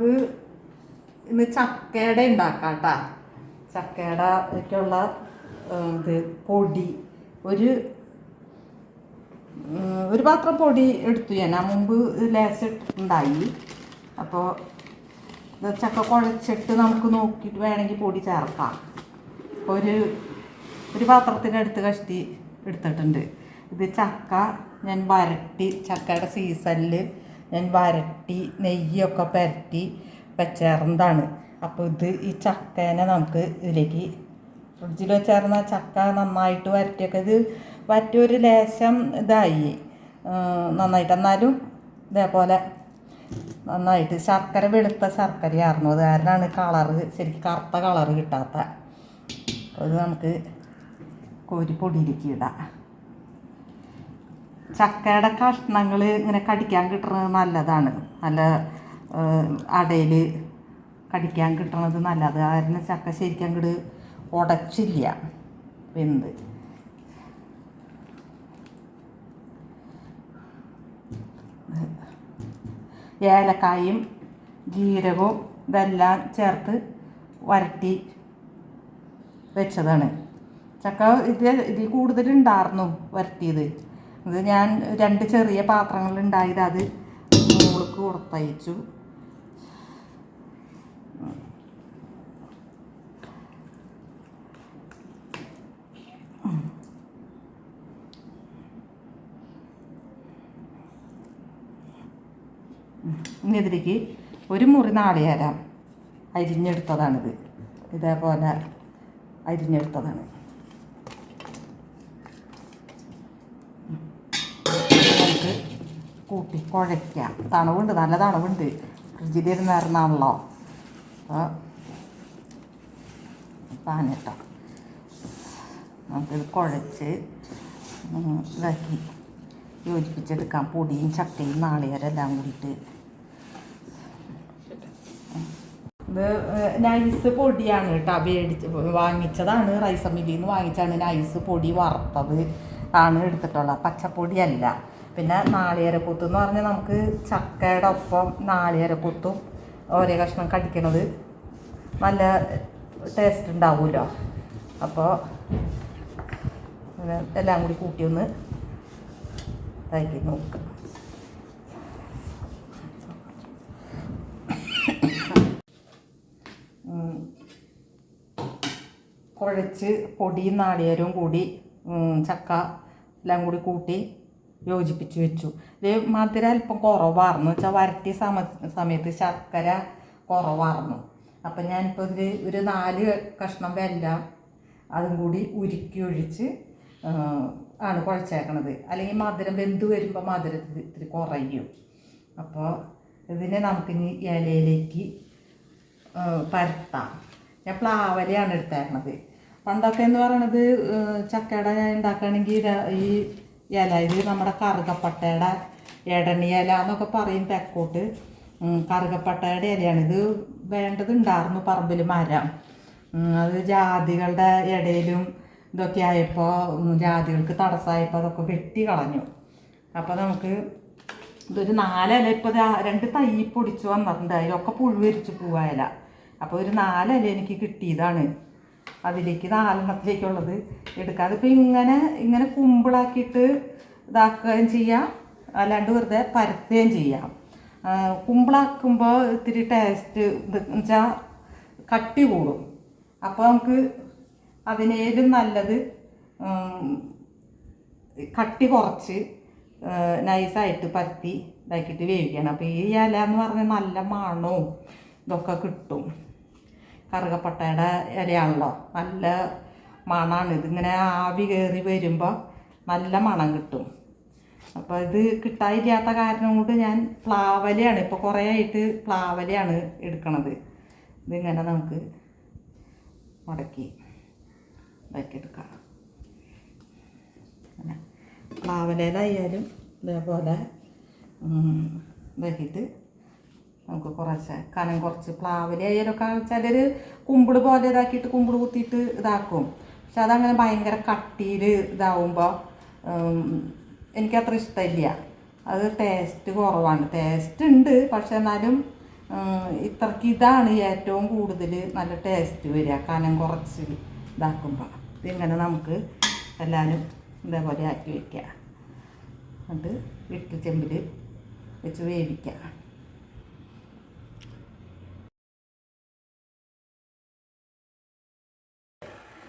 നമുക്ക് ഇന്ന് ചക്കയുടെ ഉണ്ടാക്കാം കേട്ടോ. ചക്കയുടെ ഒക്കെയുള്ള ഇത് പൊടി ഒരു പാത്രം പൊടി എടുത്തു ഞാൻ മുമ്പ് ലേശിട്ടുണ്ടായി. അപ്പോൾ ചക്ക കുഴച്ചിട്ട് നമുക്ക് നോക്കിയിട്ട് വേണമെങ്കിൽ പൊടി ചേർക്കാം. അപ്പോൾ ഒരു പാത്രത്തിനടുത്ത് കഷ്ടി എടുത്തിട്ടുണ്ട്. ഇത് ചക്ക ഞാൻ വരട്ടി, ചക്കയുടെ സീസണിൽ ഞാൻ വരട്ടി നെയ്യൊക്കെ പുരട്ടി വെച്ചേർന്നതാണ്. അപ്പോൾ ഈ ചക്കേനെ നമുക്ക് ഇതിലേക്ക് ഫ്രിഡ്ജിൽ വെച്ചേർന്ന ചക്ക നന്നായിട്ട് വരട്ടിയൊക്കെ ഇത് വരട്ടി ഒരു ലേശം ഇതായി നന്നായിട്ട്. എന്നാലും ഇതേപോലെ നന്നായിട്ട് ശർക്കര വെളുത്ത ശർക്കരയായിരുന്നു. അത് കാരണമാണ് കളറ് ശരിക്കും കറുത്ത കളറ് കിട്ടാത്ത. അത് നമുക്ക് കോരി പൊടിയിലേക്ക് ഇടാം. ചക്കയുടെ കഷ്ണങ്ങൾ ഇങ്ങനെ കടിക്കാൻ കിട്ടുന്നത് നല്ലതാണ്. നല്ല അടയിൽ കടിക്കാൻ കിട്ടുന്നത് നല്ലത്. കാരണം ചക്ക ശരിക്കും അങ്ങോട്ട് ഉടച്ചില്ല വെന്ത്. ഏലക്കായും ജീരകവും ഇതെല്ലാം ചേർത്ത് വരട്ടി വെച്ചതാണ്. ചക്ക ഇതിൽ കൂടുതലുണ്ടായിരുന്നു വരട്ടിയത്. ഇത് ഞാൻ 2 ചെറിയ പാത്രങ്ങളുണ്ടായത് അത് മോൾക്ക് കൊടുത്തയച്ചു. ഇനി ഇതിലേക്ക് ഒരു മുറി നാളികേരം അരിഞ്ഞെടുത്തതാണിത്. ഇതേപോലെ അരിഞ്ഞെടുത്തതാണ്. നമുക്ക് കൂട്ടി കുഴയ്ക്കാം. തണവുണ്ട്, നല്ല തണവുണ്ട്. ഫ്രിഡ്ജിലിരുന്നായിരുന്നാണല്ലോ. അപ്പോൾ പാനിട്ടോ നമുക്കിത് കുഴച്ച് ഇതാക്കി യോജിപ്പിച്ചെടുക്കാം. പൊടിയും ചക്കയും നാളികേരം എല്ലാം കൂടിയിട്ട്. ഇത് നൈസ് പൊടിയാണ് കേട്ടോ. വാങ്ങിച്ചതാണ് റൈസ് മില്ലിൽ നിന്ന് വാങ്ങിച്ചാണ്. നൈസ് പൊടി വറുത്തത് ആണ് എടുത്തിട്ടുള്ളത്, പച്ചപ്പൊടിയല്ല. പിന്നെ നാളികേരക്കൊത്ത് എന്ന് പറഞ്ഞാൽ നമുക്ക് ചക്കയുടെ ഒപ്പം നാളികേരക്കൊത്തും ഓരോ കഷ്ണം കടിക്കണത് നല്ല ടേസ്റ്റ് ഉണ്ടാവുമല്ലോ. അപ്പോൾ എല്ലാം കൂടി കൂട്ടി ഒന്ന് ഇതാക്കി നോക്കാം. കുഴച്ച് പൊടിയും നാളികേരവും കൂടി ചക്ക എല്ലാം കൂടി കൂട്ടി യോജിപ്പിച്ച് വെച്ചു. ഇത് മധുരം അല്പം കുറവായിരുന്നു വെച്ചാൽ വരട്ടിയ സമയത്ത് ശർക്കര കുറവായിരുന്നു. അപ്പം ഞാനിപ്പോൾ ഇതിൽ ഒരു 4 കഷ്ണം വെല്ലം അതും കൂടി ഉരുക്കി ഒഴിച്ച് ആണ് കുഴച്ചേക്കണത്. അല്ലെങ്കിൽ മധുരം വെന്ത് വരുമ്പോൾ മധുരത്തിൽ ഇത്തിരി കുറയും. അപ്പോൾ ഇതിനെ നമുക്കിനി ഇലയിലേക്ക് പരത്താം. ഞാൻ പ്ലാവലയാണ് എടുത്തേക്കണത്. പണ്ടൊക്കെ എന്ന് പറയണത് ചക്കയുടെ ഉണ്ടാക്കുകയാണെങ്കിൽ ഈ ഇല ഇത് നമ്മുടെ കറുകപ്പട്ടയുടെ ഇടണി ഇല എന്നൊക്കെ പറയും തെക്കോട്ട്. കറുകപ്പട്ടയുടെ ഇലയാണ് ഇത്. വേണ്ടതുണ്ടായിരുന്നു പറമ്പിൽ മരം. അത് ജാതികളുടെ ഇടയിലും ഇതൊക്കെ ആയപ്പോൾ ജാതികൾക്ക് തടസ്സമായപ്പോൾ അതൊക്കെ വെട്ടി കളഞ്ഞു. അപ്പോൾ നമുക്ക് ഇതൊരു 4 ഇല ഇപ്പോൾ 2 തൈ പൊടിച്ച് വന്നിട്ടുണ്ട്. അതിലൊക്കെ പുഴുവരിച്ച് പോവായില. അപ്പോൾ ഒരു 4 ഇല എനിക്ക് കിട്ടിയതാണ്. അതിലേക്ക് 4 എടുക്കാം. അതിപ്പോൾ ഇങ്ങനെ കുമ്പിളാക്കിയിട്ട് ഇതാക്കുകയും ചെയ്യാം, അല്ലാണ്ട് വെറുതെ പരത്തുകയും ചെയ്യാം. കുമ്പിളാക്കുമ്പോൾ ഇത്തിരി ടേസ്റ്റ് എന്ന് വെച്ചാൽ കട്ടി കൂടും. അപ്പോൾ നമുക്ക് അതിനേലും നല്ലത് കട്ടി കുറച്ച് നൈസായിട്ട് പരത്തി ഇതാക്കിയിട്ട് വേവിക്കണം. അപ്പോൾ ഈ ഇല എന്ന് പറഞ്ഞാൽ നല്ല മണവും ഇതൊക്കെ കിട്ടും. കറുകപ്പട്ടയുടെ ഇലയാണല്ലോ, നല്ല മണമാണ്. ഇതിങ്ങനെ ആവി കയറി വരുമ്പോൾ നല്ല മണം കിട്ടും. അപ്പോൾ ഇത് കിട്ടാതിരിക്കാത്ത കാരണം കൊണ്ട് ഞാൻ പ്ലാവലയാണ് ഇപ്പോൾ കുറേ ആയിട്ട് പ്ലാവലയാണ് എടുക്കണത്. ഇതിങ്ങനെ നമുക്ക് മടക്കി ഇതാക്കിയെടുക്കാം. അങ്ങനെ പ്ലാവലയിലായാലും ഇതേപോലെ ഇതാക്കിയിട്ട് നമുക്ക് കുറച്ച് കനം കുറച്ച് പ്ലാവലയായാലൊക്കെ ചിലർ കുമ്പിട് പോലെ ഇതാക്കിയിട്ട് കുമ്പിട് കുത്തിയിട്ട് ഇതാക്കും. പക്ഷെ അതങ്ങനെ ഭയങ്കര കട്ടിയിൽ ഇതാവുമ്പോൾ എനിക്കത്ര ഇഷ്ടമില്ല. അത് ടേസ്റ്റ് കുറവാണ്. ടേസ്റ്റ് ഉണ്ട്, പക്ഷെ എന്നാലും ഇത്രയ്ക്ക് ഇതാണ് ഏറ്റവും കൂടുതൽ നല്ല ടേസ്റ്റ് വരിക, കനം കുറച്ച് ഇതാക്കുമ്പോൾ. ഇതിങ്ങനെ നമുക്ക് എല്ലാവരും ഇതേപോലെ ആക്കി വയ്ക്കുക. എന്നിട്ട് ഇഡ്ഡലി ചെമ്പിൽ വെച്ച് വേവിക്കുക.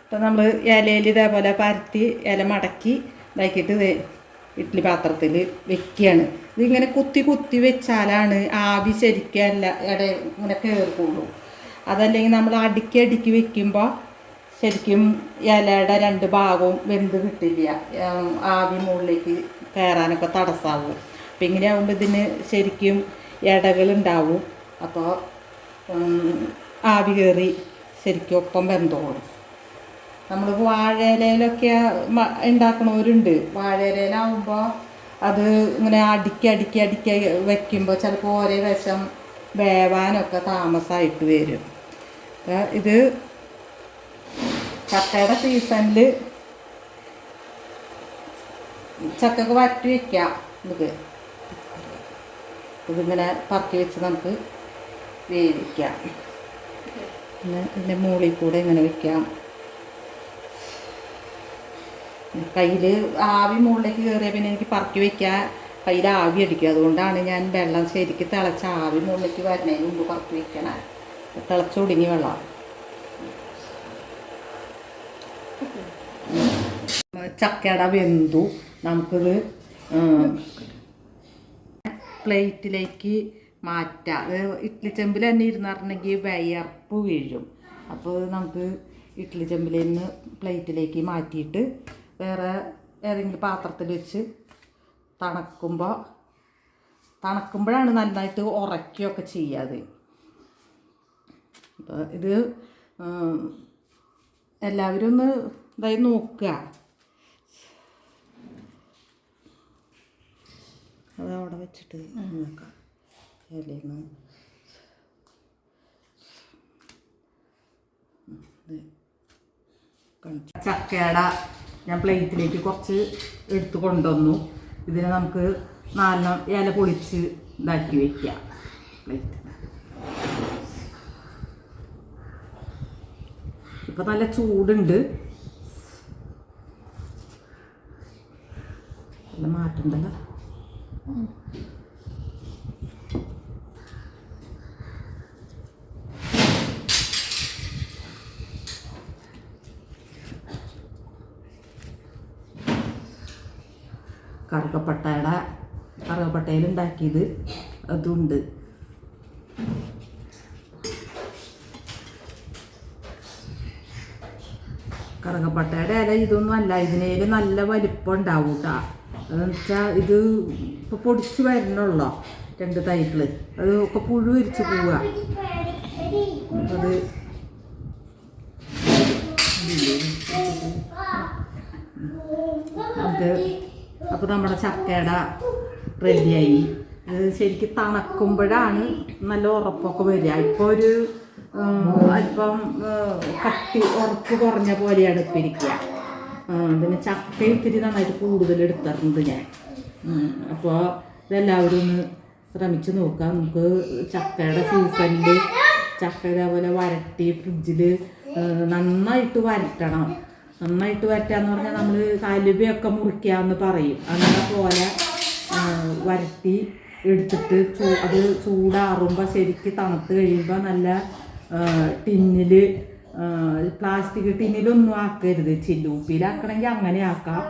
ഇപ്പം നമ്മൾ ഇലയിൽ ഇതേപോലെ പരത്തി ഇല മടക്കി ഇതാക്കിയിട്ട് ഇഡ്ഡലി പാത്രത്തിൽ വെക്കുകയാണ്. ഇതിങ്ങനെ കുത്തി കുത്തി വെച്ചാലാണ് ആവി ശരിക്കല്ല ഇങ്ങനെ കയറുള്ളൂ. അതല്ലെങ്കിൽ നമ്മൾ അടുക്കി അടുക്കി വെക്കുമ്പോൾ ശരിക്കും ഇലയുടെ 2 ഭാഗവും വെന്ത് കിട്ടില്ല, ആവി മുകളിലേക്ക് കയറാനൊക്കെ തടസ്സമാവും. അപ്പം ഇങ്ങനെ ആകുമ്പോൾ ഇതിന് ശരിക്കും ഇടകളുണ്ടാവും. അപ്പോൾ ആവി കയറി ശരിക്കും ഒപ്പം വെന്തോളും. നമ്മൾ വാഴയിലയിലൊക്കെ ഉണ്ടാക്കണവരുണ്ട്. വാഴയിലയിലാവുമ്പോൾ അത് ഇങ്ങനെ അടുക്കി അടുക്കി അടുക്കി വയ്ക്കുമ്പോൾ ചിലപ്പോൾ ഒരേ വശം വേവാനൊക്കെ താമസമായിട്ട് വരും. ഇത് ചക്കയുടെ സീസണിൽ ചക്കയൊക്കെ വറ്റി വയ്ക്കാം. ഇതിങ്ങനെ പറക്കി വെച്ച് നമുക്ക് വേവിക്കാം. പിന്നെ ഇതിൻ്റെ മുകളിൽ കൂടെ ഇങ്ങനെ വയ്ക്കാം. കയ്യിൽ ആവി മുകളിലേക്ക് കയറിയാൽ പിന്നെ എനിക്ക് പറക്കി വയ്ക്കാൻ കയ്യിൽ ആവി അടിക്കും. അതുകൊണ്ടാണ് ഞാൻ വെള്ളം ശരിക്ക് തിളച്ച ആവി മുകളിലേക്ക് വരുന്നതിന് മുമ്പ് പറക്കി വയ്ക്കണേ. തിളച്ചൊടുങ്ങി വെള്ളം. ചക്കയുടെ വെന്തു. നമുക്കിത് പ്ലേറ്റിലേക്ക് മാറ്റാം. ഇഡ്ഡലി ചെമ്പിൽ തന്നെ ഇരുന്നിട്ടുണ്ടെങ്കിൽ വിയർപ്പ് വീഴും. അപ്പോൾ നമുക്ക് ഇഡ്ഡലി ചെമ്പിൽ നിന്ന് പ്ലേറ്റിലേക്ക് മാറ്റിയിട്ട് വേറെ ഏതെങ്കിലും പാത്രത്തിൽ വെച്ച് തണുക്കുമ്പോഴാണ് നന്നായിട്ട് ഉറക്കുകയൊക്കെ ചെയ്യാതെ. അപ്പോൾ ഇത് എല്ലാവരും ഒന്ന് ഇതായി നോക്കുക. അത് അവിടെ വെച്ചിട്ട് നോക്കാം. ഇലയിൽ ചക്കയുടെ ഞാൻ പ്ലേറ്റിലേക്ക് കുറച്ച് എടുത്ത് കൊണ്ടുവന്നു. ഇതിനെ നമുക്ക് 4 ഇല പൊളിച്ച് ഇതാക്കി വയ്ക്കാം. പ്ലേറ്റ് ഇപ്പം നല്ല ചൂടുണ്ട്. നല്ല മാറ്റുണ്ടല്ലോ. കറുകപ്പട്ടയിൽ ഉണ്ടാക്കിയത് അതുണ്ട്. കറുകപ്പട്ടയുടെ ഇല ഇതൊന്നും അല്ല, ഇതിനേൽ നല്ല വലിപ്പം ഉണ്ടാവും കേട്ടോ. അതെന്ന് വെച്ചാൽ ഇത് ഇപ്പോൾ പൊടിച്ച് വരണുള്ളോ 2 തൈകൾ, അത് ഒക്കെ പുഴു വിരിച്ച് പോവുക. അത് അപ്പോൾ നമ്മുടെ ചക്കയുടെ റെഡിയായി. ഇത് ശരിക്കും തണുക്കുമ്പോഴാണ് നല്ല ഉറപ്പൊക്കെ വരിക. ഇപ്പോൾ ഒരു അല്പം ഉറപ്പ് കുറഞ്ഞ പോലെയാണ് ഇപ്പം ഇരിക്കുക. പിന്നെ ചക്ക ഇത്തിരി നന്നായിട്ട് കൂടുതൽ എടുത്തിട്ടുണ്ട് ഞാൻ. അപ്പോൾ ഇതെല്ലാവരും ഒന്ന് ശ്രമിച്ച് നോക്കാം. നമുക്ക് ചക്കയുടെ സീസണിൽ ചക്ക ഇതേപോലെ വരട്ടി ഫ്രിഡ്ജിൽ നന്നായിട്ട് വരട്ടണം. നന്നായിട്ട് വരട്ടാന്ന് പറഞ്ഞാൽ നമ്മൾ കലുവയൊക്കെ മുറിക്കാമെന്ന് പറയും. അങ്ങനെ പോലെ വരട്ടി എടുത്തിട്ട് അത് ചൂടാറുമ്പോൾ ശരിക്ക് തണുത്ത് കഴിയുമ്പോൾ നല്ല ടിന്നിൽ, പ്ലാസ്റ്റിക് ടിന്നിലൊന്നും ആക്കരുത്. ചില്ലുപ്പിലാക്കണമെങ്കിൽ അങ്ങനെ ആക്കാം.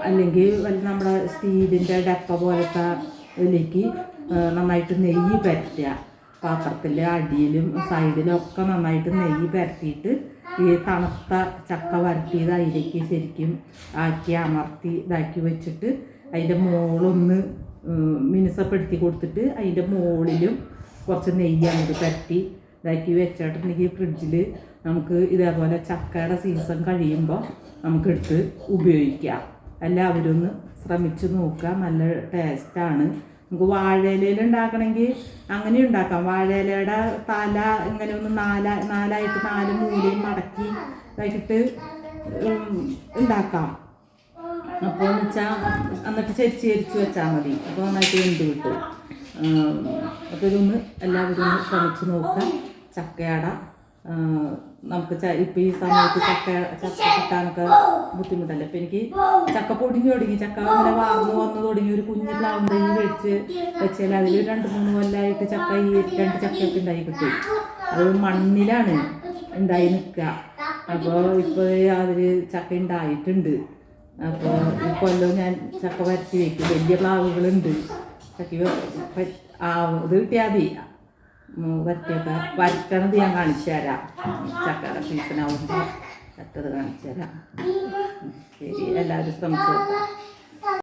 അല്ലെങ്കിൽ നമ്മുടെ സ്റ്റീലിൻ്റെ ഡപ്പ പോലത്തെ ഇതിലേക്ക് നന്നായിട്ട് നെയ്യ് പരട്ടുക. പാത്രത്തിൽ അടിയിലും സൈഡിലും ഒക്കെ നന്നായിട്ട് നെയ്യ് പരട്ടിയിട്ട് ഈ തണുത്ത ചക്ക വരട്ടിയത് അതിലേക്ക് ശരിക്കും ആക്കി അമർത്തി ഇതാക്കി വെച്ചിട്ട് അതിൻ്റെ മുകളൊന്ന് മിനുസപ്പെടുത്തി കൊടുത്തിട്ട് അതിൻ്റെ മുകളിലും കുറച്ച് നെയ്യ് അങ്ങോട്ട് പരട്ടി ഇതാക്കി വെച്ചിട്ടുണ്ടെങ്കിൽ ഫ്രിഡ്ജിൽ നമുക്ക് ഇതേപോലെ ചക്കയുടെ സീസൺ കഴിയുമ്പോൾ നമുക്കെടുത്ത് ഉപയോഗിക്കാം. എല്ലാവരും ഒന്ന് ശ്രമിച്ച് നോക്കുക. നല്ല ടേസ്റ്റാണ്. നമുക്ക് വാഴയിലയിൽ ഉണ്ടാക്കണമെങ്കിൽ അങ്ങനെ ഉണ്ടാക്കാം. വാഴയിലയുടെ തല ഇങ്ങനെ ഒന്ന് നാലായിട്ട് 4 മൂലയും മടക്കി ഇതാക്കിയിട്ട് ഉണ്ടാക്കാം. അപ്പോൾ എന്ന് വെച്ചാൽ എന്നിട്ട് ചരിച്ച് വെച്ചാൽ മതി. അപ്പോൾ നന്നായിട്ട് വെന്ത് കിട്ടും. അപ്പോൾ ഇതൊന്ന് എല്ലാവരും ഒന്ന് ശ്രമിച്ച് നോക്കുക. ചക്കയട നമുക്ക് ഇപ്പം ഈ സമയത്ത് ചക്ക കിട്ടാനൊക്കെ ബുദ്ധിമുട്ടല്ലേ. അപ്പം എനിക്ക് ചക്ക പൊടിഞ്ഞു തുടങ്ങി, ചക്ക അങ്ങനെ വാർന്ന് വന്നു തുടങ്ങി. ഒരു കുഞ്ഞു പ്ലാവും തൈ മേടിച്ച് വെച്ചാൽ അതിൽ 2-3 കൊല്ലമായിട്ട് ചക്ക ഈ 2 ചക്കയൊക്കെ ഉണ്ടായി കിട്ടും. അത് മണ്ണിലാണ് ഉണ്ടായി നിൽക്കുക. അപ്പോൾ ഇപ്പോൾ അതിൽ ചക്ക ഉണ്ടായിട്ടുണ്ട്. അപ്പോൾ ഈ കൊല്ലം ഞാൻ ചക്ക വരട്ടി വയ്ക്കും. വലിയ പ്ലാവുകളുണ്ട്. ചക്ക ഇത് കിട്ടിയാൽ മതി. വരട്ടിയൊക്കെ വരട്ടണത് ഞാൻ കാണിച്ചു തരാം. ചക്കയുടെ സീസണാവുമ്പോൾ വരട്ടത് കാണിച്ചു തരാം. ശരി, എല്ലാവരും ശ്രമിച്ചു നോക്കാം.